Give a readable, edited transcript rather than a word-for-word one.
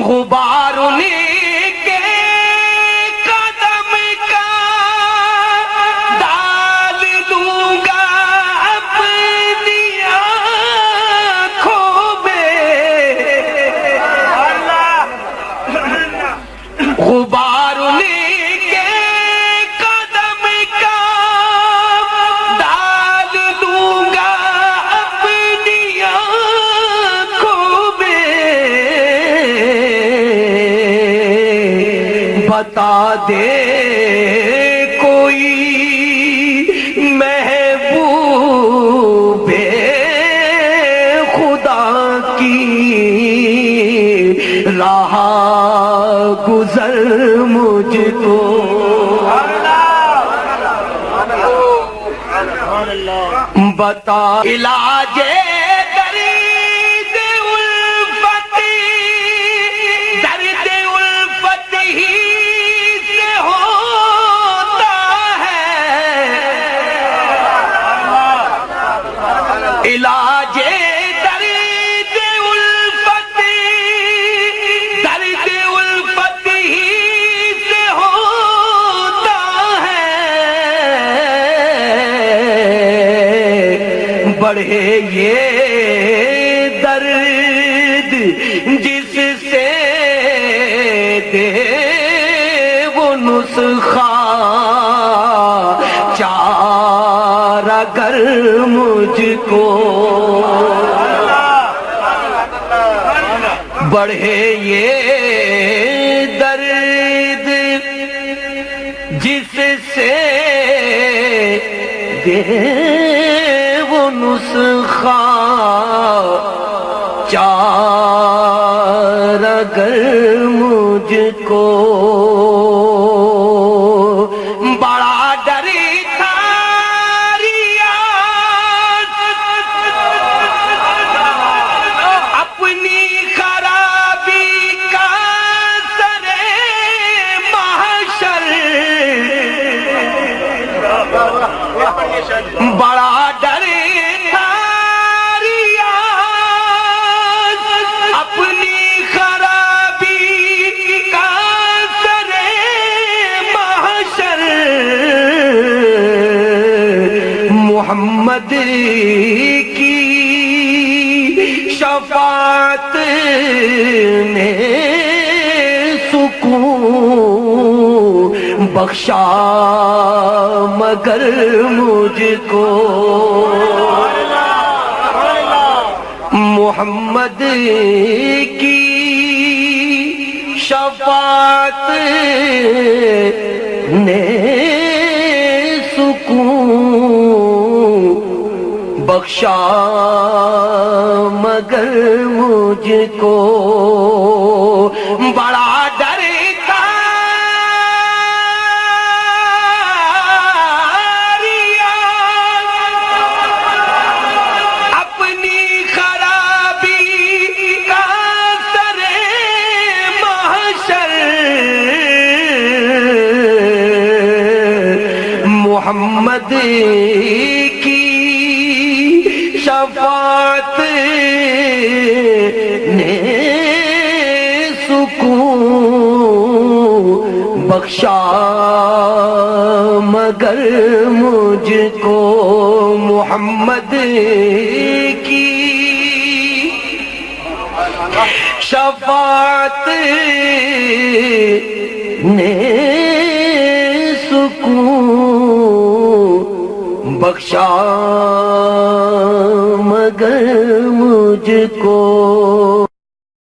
غبار انہیں کے قدم کا ڈال دوں گا اپنی آنکھوں میں، غبار انہیں کے قدم کا ڈال دوں گا اپنی آنکھوں میں، بتا دے کوئی محبوب خدا کی راہ گزر مجھ کو، بتا علاج درد الفت، درد الفت ہی سے ہوتا ہے، علاج درد الفت، درد الفت ہی سے ہوتا ہے، بڑھے یہ درد جس سے دے وہ نسخہ چار اگر مجھ کو، بڑھے یہ درد جس سے دے وہ نسخہ چار اگر مجھ کو، بڑا ڈر تھا ریاض اپنی خرابی کا سر محشر، بڑا ڈر تھا ریاض اپنی خرابی کا سر محشر، محمد کی شفاعت نے سکون بخشا مگر مجھ کو، محمد کی شفاعت نے سکون بخشا مگر مجھ کو، بڑا ڈر تھا اپنی خرابی کا سر محشر، محمد کی شفاعت نے سکون بخشا مگر مجھ کو، محمد کی شفاعت نے سکون بخشا مگر مجھ کو۔